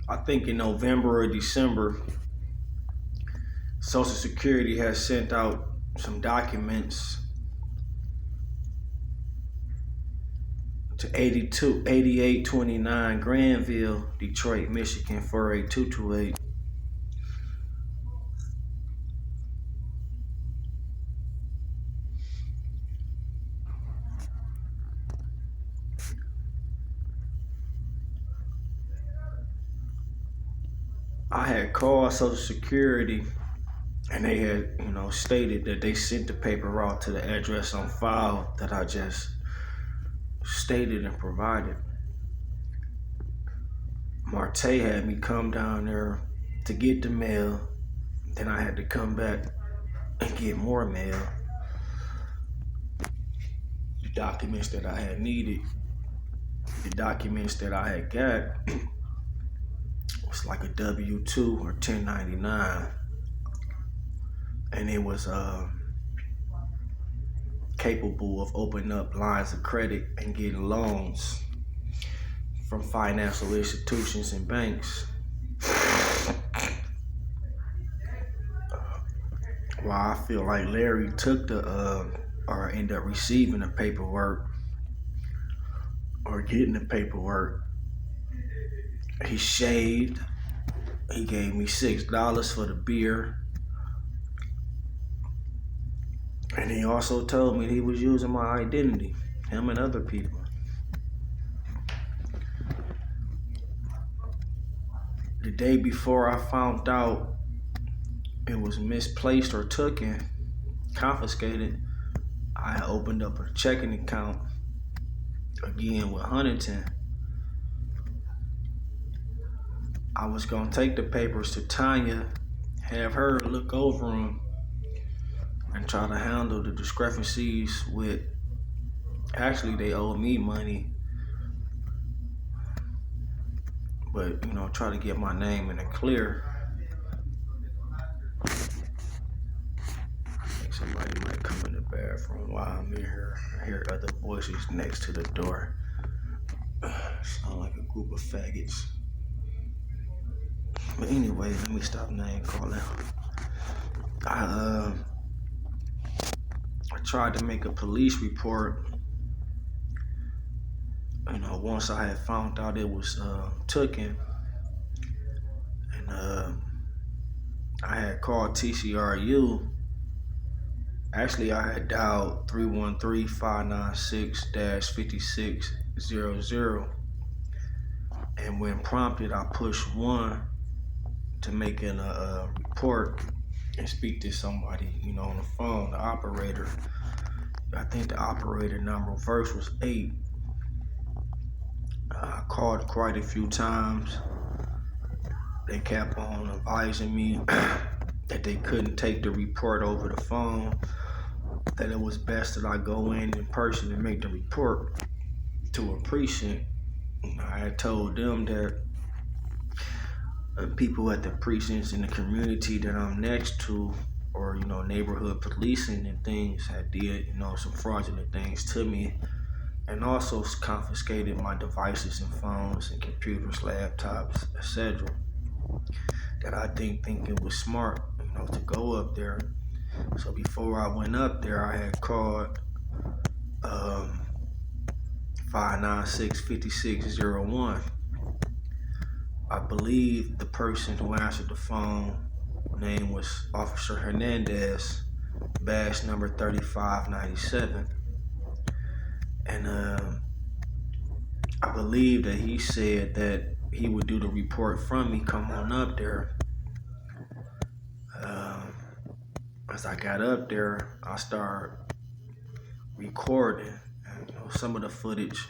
I think in November or December, Social Security has sent out some documents to 8829 Granville, Detroit, Michigan 48228. I had called Social Security and they had, stated that they sent the paper out to the address on file that I just stated and provided. Marte had me come down there to get the mail. Then I had to come back and get more mail. The documents that I had needed, the documents that I had got was like a W-2 or 1099. And it was capable of opening up lines of credit and getting loans from financial institutions and banks. Well, I feel like Larry took or ended up receiving the paperwork or getting the paperwork. He shaved. He gave me $6 for the beer. And he also told me he was using my identity, him and other people. The day before I found out it was misplaced or taken, confiscated, I opened up a checking account again with Huntington. I was gonna take the papers to Tanya, have her look over them, and try to handle the discrepancies with, actually they owed me money, but try to get my name in the clear. I think somebody might come in the bathroom while I'm in here. I hear other voices next to the door. Sound like a group of faggots. But anyway, let me stop name calling. I tried to make a police report. Once I had found out it was taken, and I had called TCRU. Actually, I had dialed 313-596-5600, and when prompted, I pushed 1 to make a report and speak to somebody, on the phone, the operator. I think the operator number first was 8. I called quite a few times. They kept on advising me that they couldn't take the report over the phone, that it was best that I go in person and make the report to a precinct. I had told them that people at the precincts in the community that I'm next to, or neighborhood policing and things, had did some fraudulent things to me, and also confiscated my devices and phones and computers, laptops, etc. That I didn't think it was smart, to go up there. So before I went up there, I had called 596-5601. I believe the person who answered the phone name was Officer Hernandez, badge number 3597. And I believe that he said that he would do the report from me, come on up there. As I got up there, I started recording. And, some of the footage,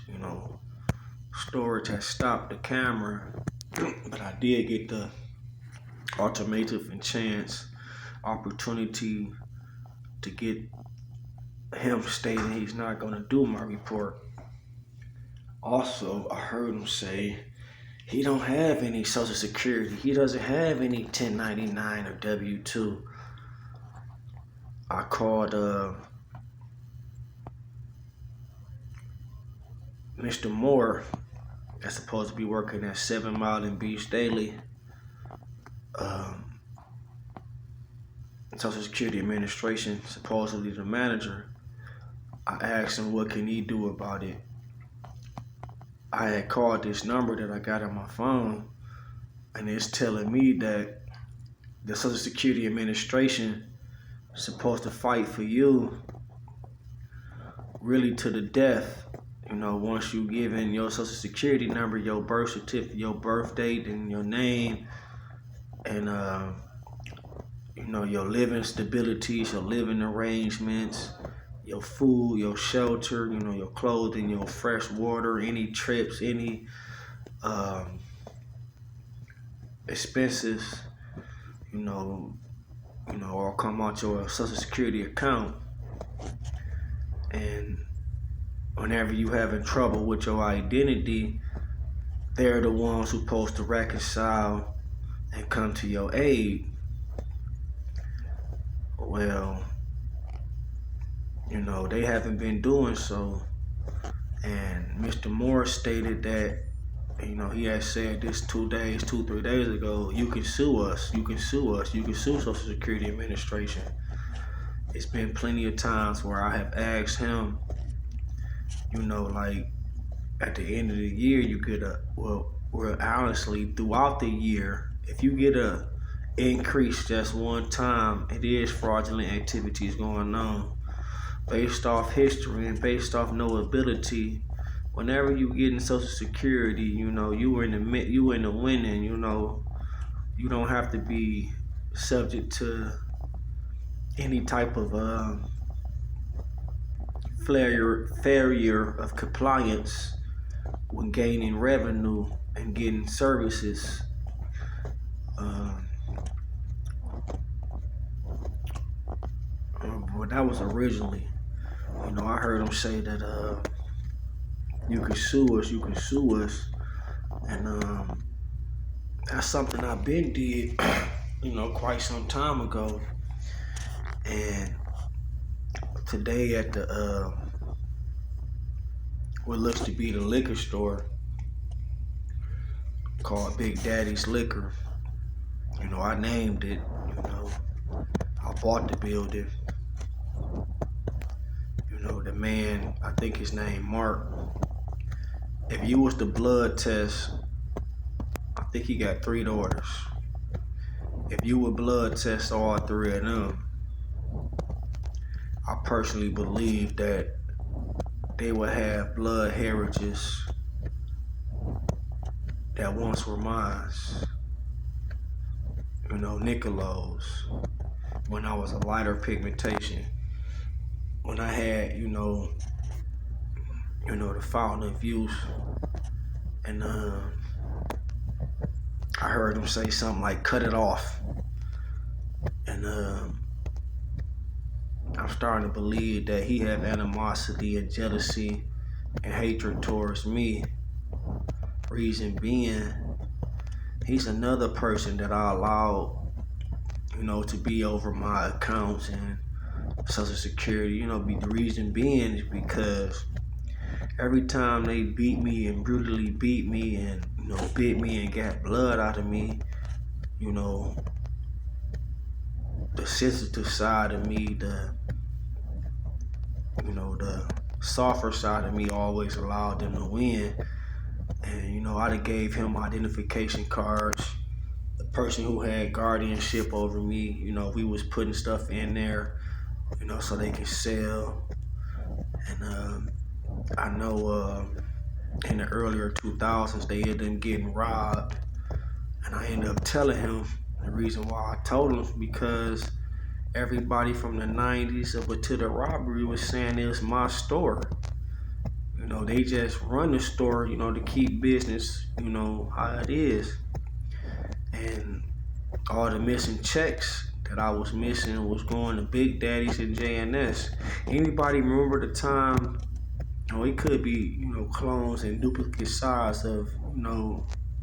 storage had stopped the camera, but I did get the alternative and opportunity to get him stating he's not going to do my report. Also, I heard him say he don't have any Social Security. He doesn't have any 1099 or W-2. I called Mr. Moore, that's supposed to be working at 7 Mile and Beach Daily, Social Security Administration, supposedly the manager, I asked him what can he do about it. I had called this number that I got on my phone, and it's telling me that the Social Security Administration is supposed to fight for you really to the death. Once you give in your Social Security number, your birth certificate, your birth date, and your name, and your living stabilities, your living arrangements, your food, your shelter, your clothing, your fresh water, any trips, any expenses, all come out your Social Security account. And whenever you having trouble with your identity, they're the ones who supposed to reconcile and come to your aid. Well, they haven't been doing so. And Mr. Moore stated that, he had said this 3 days ago, you can sue us, you can sue Social Security Administration. It's been plenty of times where I have asked him, like at the end of the year, you get honestly, throughout the year, if you get a increase just one time, it is fraudulent activities going on. Based off history and based off knowability, whenever you get in Social Security, you in the winning. You don't have to be subject to any type of failure of compliance when gaining revenue and getting services. Well, that was originally. I heard him say that you can sue us, and that's something I've been did, quite some time ago. And today at the what looks to be the liquor store called Big Daddy's Liquor, I named it. I bought the building. The man, I think his name Mark, if you was the blood test, I think he got 3 daughters. If you would blood test all 3 of them, I personally believe that they would have blood heritages that once were mine. Nicolo's, when I was a lighter pigmentation. When I had, the fountain of youth, and I heard him say something like, cut it off. And I'm starting to believe that he had animosity and jealousy and hatred towards me. Reason being, he's another person that I allowed, to be over my accounts and Social Security. The reason being is because every time they beat me and brutally beat me and, bit me and got blood out of me, the sensitive side of me, the softer side of me always allowed them to win. And, I done gave him identification cards. The person who had guardianship over me, we was putting stuff in there, so they can sell. And I know in the earlier 2000s, they ended up getting robbed. And I ended up telling him the reason why I told him because everybody from the 90s up to the robbery was saying it was my store. They just run the store, to keep business, how it is. And all the missing checks that I was missing was going to Big Daddy's and JNS. Anybody remember the time, it could be, clones and duplicate size of,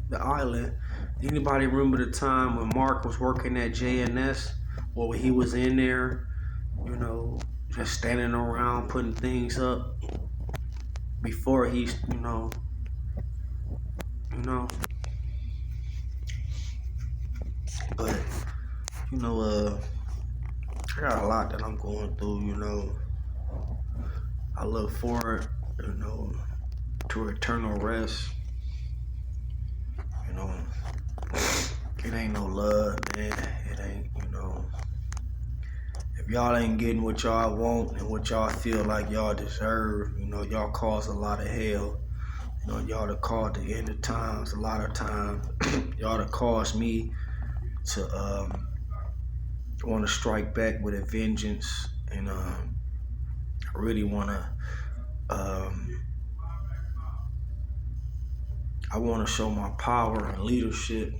the island. Anybody remember the time when Mark was working at JNS? Or when he was in there, just standing around putting things up before he, you know. But, you know, I got a lot that I'm going through, you know. I look forward, you know, to eternal rest. You know, it ain't no love, man. It ain't, you know. If y'all ain't getting what y'all want and what y'all feel like y'all deserve, you know, y'all cause a lot of hell. You know, y'all that caused the end of times a lot of times. Y'all that caused me to want to strike back with a vengeance, and I really want to. I want to show my power and leadership,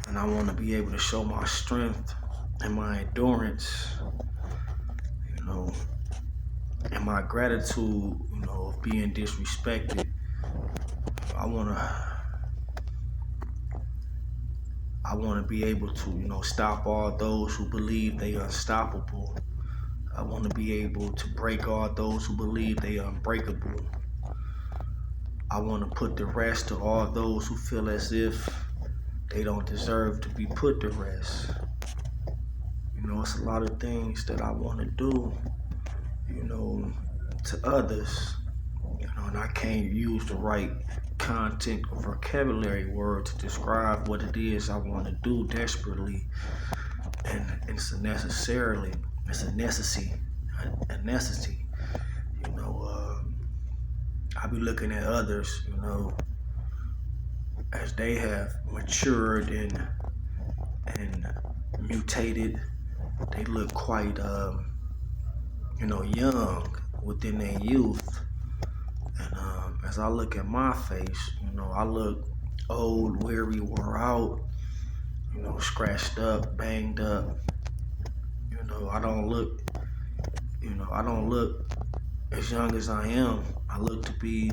and I want to be able to show my strength and my endurance, you know, and my gratitude, you know, of being disrespected. I want to be able to, you know, stop all those who believe they are unstoppable. I want to be able to break all those who believe they are unbreakable. I want to put the rest to all those who feel as if they don't deserve to be put to rest. You know, it's a lot of things that I want to do, you know, to others. You know, and I can't use the right content or vocabulary word to describe what it is I want to do desperately. And it's a necessity. You know, I be looking at others, you know, as they have matured and mutated. They look quite, you know, young within their youth. And as I look at my face, you know, I look old, weary, wore out, you know, scratched up, banged up. You know, I don't look as young as I am. I look to be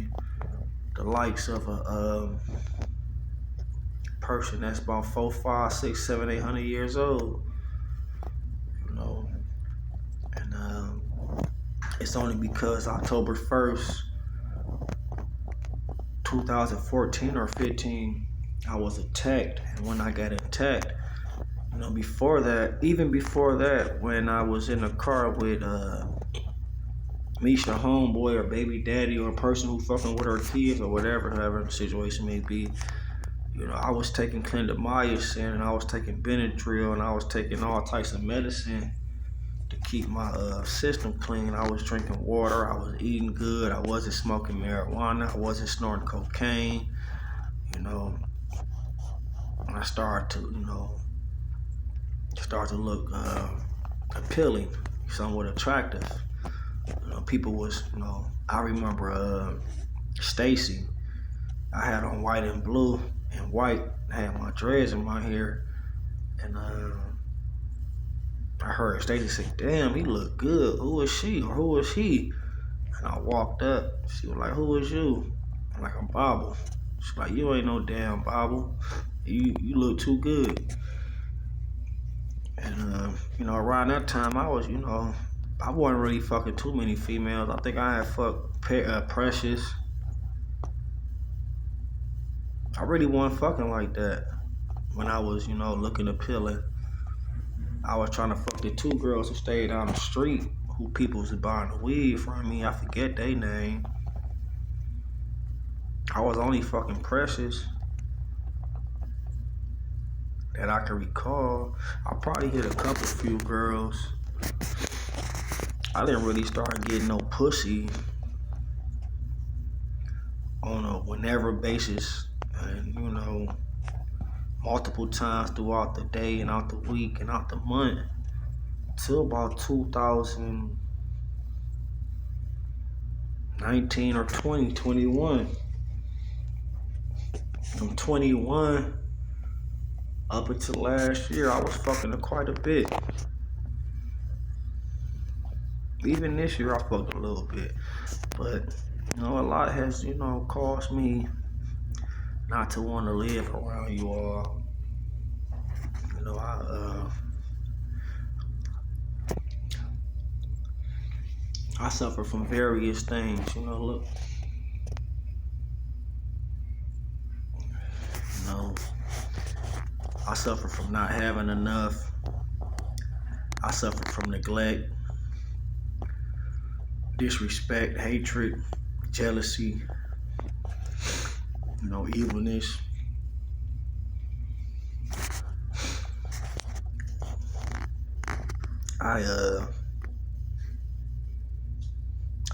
the likes of a person that's about 4, 5, 6, 7, 800 years old. You know, and it's only because October 1st, 2014 or 15, I was attacked. And when I got attacked, you know, even before that, when I was in a car with Misha homeboy or baby daddy or a person who fucking with her kids or whatever, however the situation may be, you know, I was taking clindamycin and I was taking Benadryl and I was taking all types of medicine to keep my system clean. I was drinking water, I was eating good, I wasn't smoking marijuana, I wasn't snorting cocaine, you know. And I started to, you know, look appealing, somewhat attractive. You know, people was, you know, I remember Stacy. I had on white and blue and white. I had my dreads in my hair, and I heard Stacy say, "Damn, he look good. Who is she or who is he?" And I walked up. She was like, "Who is you?" I'm like, "I'm Bobble." She's like, "You ain't no damn Bobble. You look too good." And you know, around that time, I was, you know, I wasn't really fucking too many females. I think I had fucked Precious. I really wasn't fucking like that when I was, you know, looking appealing. I was trying to fuck the 2 girls who stayed down the street, who people was buying the weed from me. I forget their name. I was only fucking Precious that I can recall. I probably hit a few girls. I didn't really start getting no pussy on a whenever basis, and you know, multiple times throughout the day and out the week and out the month till about 2019 or 2021. From 21 up until last year, I was fucking her quite a bit. Even this year, I fucked a little bit. But, you know, a lot has, you know, caused me not to want to live around you all. You know, I suffer from various things. You know, look, suffer from not having enough. I suffer from neglect, disrespect, hatred, jealousy, evilness. I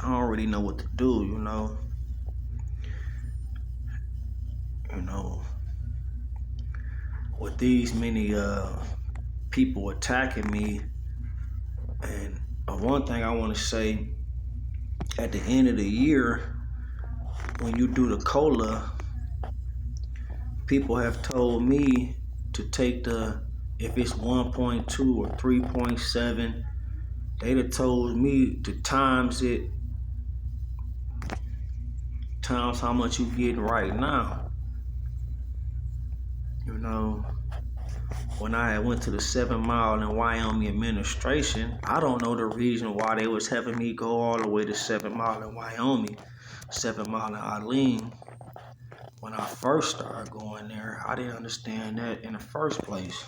don't really know what to do, with these many people attacking me. And one thing I want to say, at the end of the year, when you do the COLA, people have told me to take if it's 1.2 or 3.7, they'd have told me to times how much you getting right now. When I went to the 7 Mile in Wyoming administration, I don't know the reason why they was having me go all the way to 7 Mile in Wyoming, 7 Mile in Eileen. When I first started going there, I didn't understand that in the first place.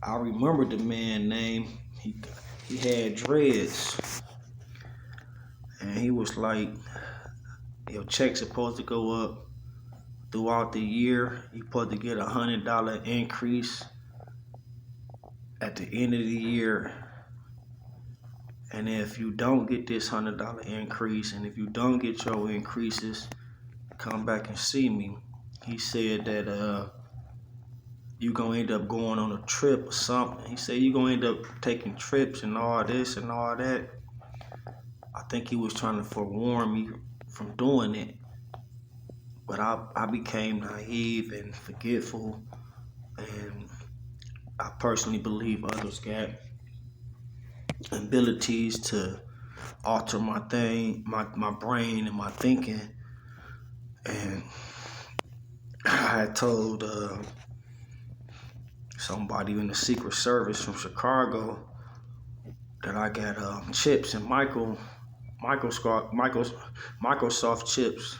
I remember the man name. He had dreads, and he was like, your check's supposed to go up throughout the year. You're supposed to get $100 increase at the end of the year. And if you don't get this $100 increase, and if you don't get your increases, come back and see me. He said that you're going to end up going on a trip or something. He said you're going to end up taking trips and all this and all that. I think he was trying to forewarn me from doing it. But I became naive and forgetful, and I personally believe others got abilities to alter my brain and my thinking. And I had told somebody in the Secret Service from Chicago that I got chips and Microsoft chips.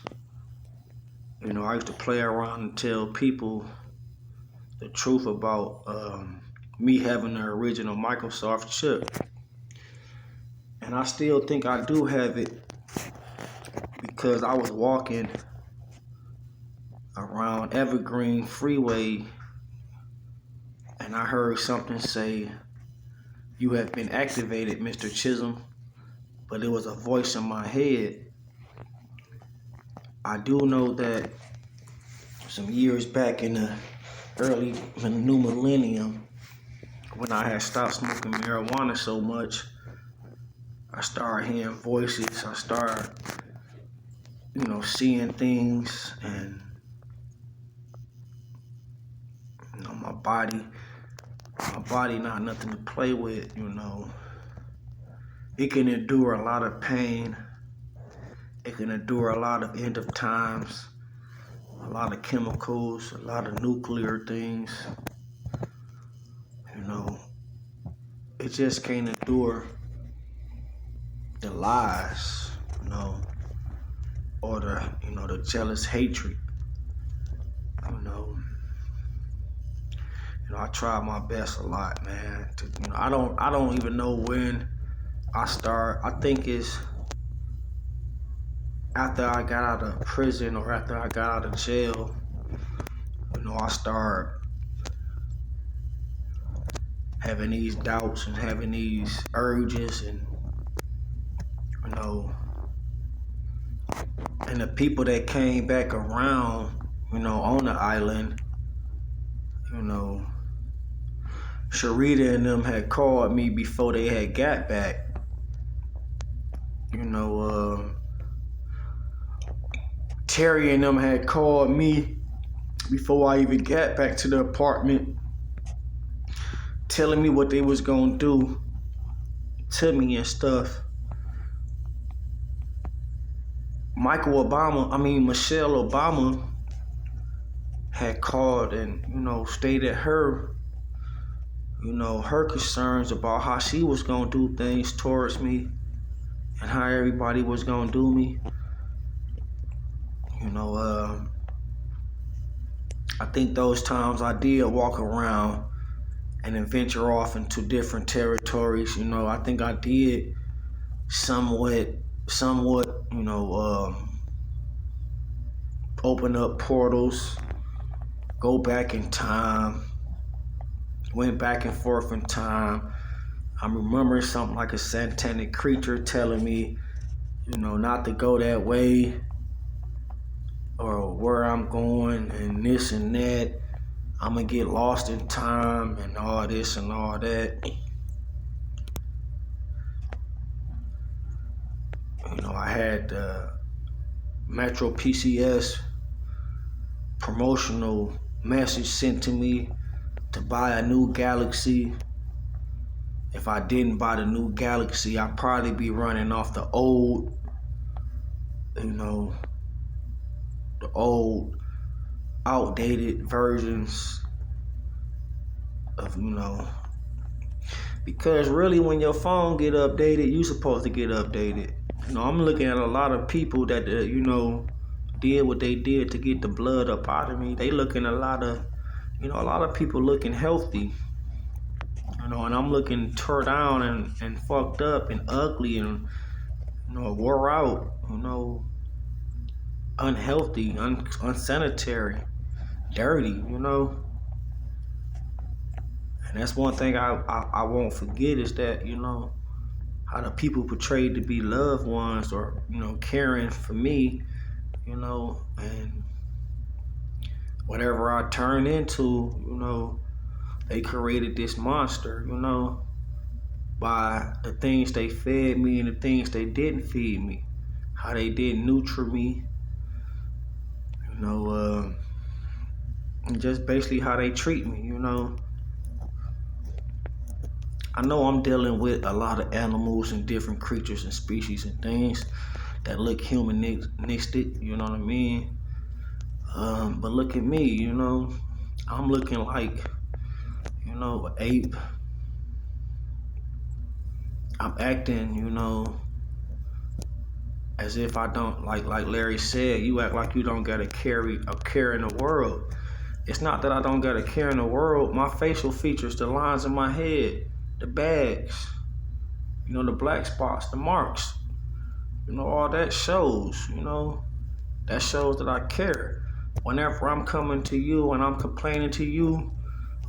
I used to play around and tell people the truth about me having the original Microsoft chip. And I still think I do have it, because I was walking around Evergreen Freeway and I heard something say, "You have been activated, Mr. Chisholm," but it was a voice in my head. I do know that some years back in the early new millennium, when I had stopped smoking marijuana so much, I started hearing voices. I started, seeing things, and my body not nothing to play with. It can endure a lot of pain. It can endure a lot of end of times, a lot of chemicals, a lot of nuclear things. It just can't endure the lies, or the jealous hatred. I try my best a lot, man. I don't even know when I start. I think it's after I got out of prison or after I got out of jail. I start having these doubts and having these urges, and and the people that came back around, on the island, Sharita and them had called me before they had got back. Terry and them had called me before I even got back to the apartment, telling me what they was gonna do to me and stuff. Michelle Obama had called and, stated her concerns about how she was gonna do things towards me and how everybody was gonna do me. I think those times I did walk around and then venture off into different territories. I think I did somewhat, open up portals, go back in time, went back and forth in time. I'm remembering something like a satanic creature telling me, not to go that way or where I'm going and this and that. I'm gonna get lost in time and all this and all that. I had Metro PCS promotional message sent to me to buy a new Galaxy. If I didn't buy the new Galaxy, I'd probably be running off the old, the old outdated versions of, because really when your phone get updated, you supposed to get updated. I'm looking at a lot of people that, did what they did to get the blood up out of me. They looking a lot of people looking healthy, and I'm looking tore down and fucked up and ugly and, wore out, unhealthy, unsanitary, dirty, And that's one thing I won't forget is that, how the people portrayed to be loved ones or, caring for me, and whatever I turned into, they created this monster, by the things they fed me and the things they didn't feed me, how they didn't nurture me, and just basically how they treat me, I know I'm dealing with a lot of animals and different creatures and species and things that look humanistic, you know what I mean? But look at me, I'm looking like, an ape. I'm acting, as if I don't, like Larry said, you act like you don't got a care in the world. It's not that I don't got a care in the world. My facial features, the lines in my head, the bags, the black spots, the marks, all that shows, that shows that I care. Whenever I'm coming to you and I'm complaining to you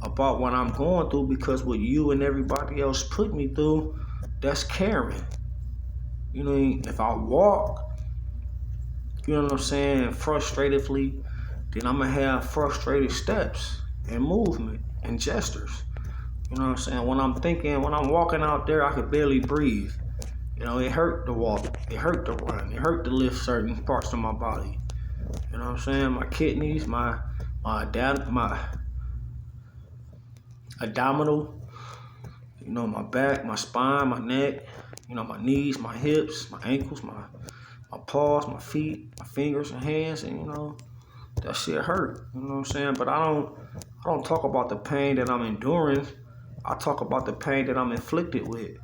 about what I'm going through because what you and everybody else put me through, that's caring. If I walk, frustratedly, then I'm going to have frustrated steps and movement and gestures. When I'm walking out there, I could barely breathe. It hurt to walk. It hurt to run. It hurt to lift certain parts of my body. My kidneys, my abdominal, my back, my spine, my neck, my knees, my hips, my ankles, my paws, my feet, my fingers and hands, and that shit hurt. But I don't talk about the pain that I'm enduring. I talk about the pain that I'm inflicted with.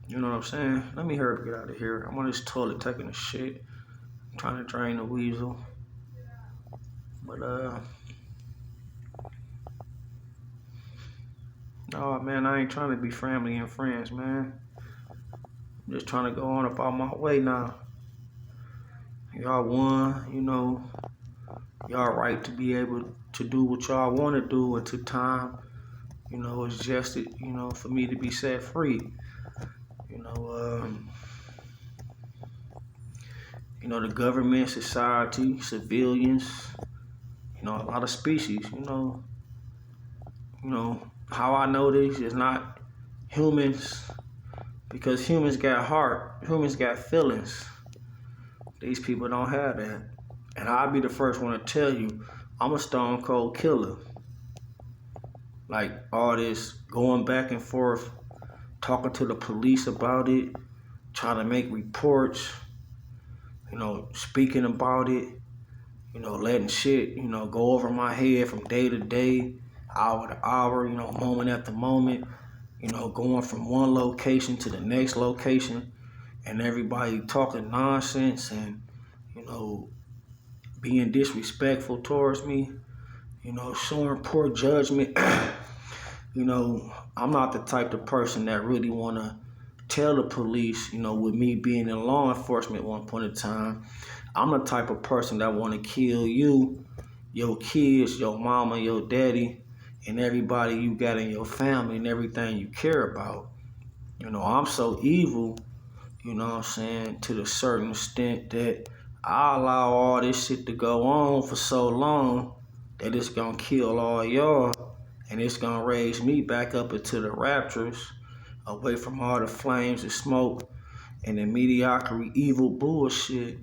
You know what I'm saying? Let me hurry up, get out of here. I'm on this toilet taking a shit. I'm trying to drain the weasel. But no, man, I ain't trying to be family and friends, man. I'm just trying to go on about my way now. Y'all won, y'all right to be able to do what y'all want to do until time, is just, for me to be set free. The government, society, civilians, a lot of species, how I know this is not humans, because humans got heart, humans got feelings. These people don't have that. And I'll be the first one to tell you, I'm a stone cold killer. Like all this going back and forth, talking to the police about it, trying to make reports, speaking about it, letting shit, go over my head from day to day, hour to hour, moment after moment, going from one location to the next location, and everybody talking nonsense and, being disrespectful towards me, showing poor judgment. I'm not the type of person that really want to tell the police, with me being in law enforcement at one point in time, I'm the type of person that want to kill you, your kids, your mama, your daddy, and everybody you got in your family and everything you care about. I'm so evil, to the certain extent that I allow all this shit to go on for so long that it's gonna kill all y'all and it's gonna raise me back up into the raptures, away from all the flames and smoke and the mediocrity, evil bullshit.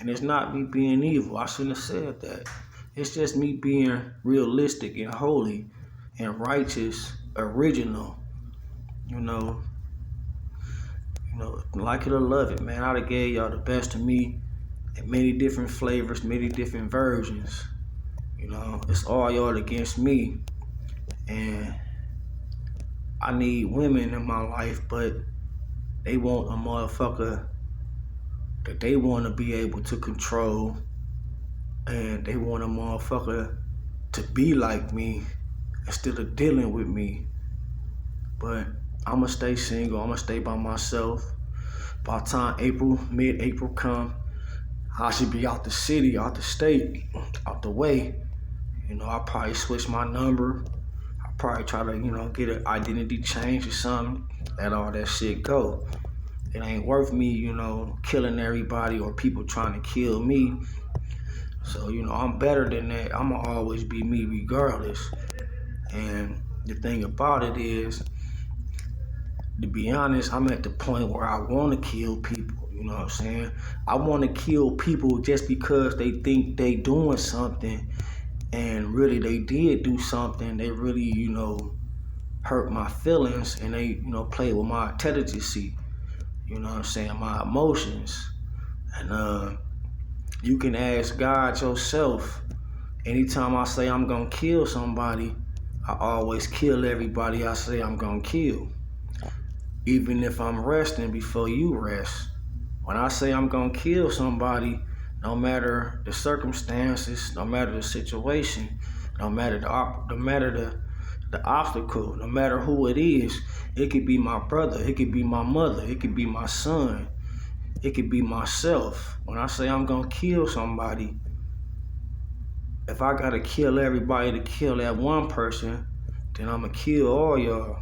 And it's not me being evil. I shouldn't have said that. It's just me being realistic and holy and righteous, original. You know, like it or love it, man. I done gave y'all the best of me in many different flavors, many different versions. It's all y'all against me. And I need women in my life, but they want a motherfucker that they want to be able to control, and they want a motherfucker to be like me instead of dealing with me. But I'ma stay single. I'ma stay by myself. By the time mid-April come, I should be out the city, out the state, out the way. I'll probably switch my number. I'll probably try to, get an identity change or something. Let all that shit go. It ain't worth me, killing everybody or people trying to kill me. So, I'm better than that. I'ma always be me regardless. And the thing about it is, to be honest, I'm at the point where I want to kill people. You know what I'm saying? I want to kill people just because they think they doing something, and really they did do something. They really, hurt my feelings, and they, played with my intelligence. You know what I'm saying? My emotions. And you can ask God yourself. Anytime I say I'm gonna kill somebody, I always kill everybody I say I'm gonna kill. Even if I'm resting before you rest. When I say I'm gonna kill somebody, no matter the circumstances, no matter the situation, no matter the obstacle, no matter who it is, it could be my brother, it could be my mother, it could be my son, it could be myself. When I say I'm gonna kill somebody, if I gotta kill everybody to kill that one person, then I'ma kill all y'all.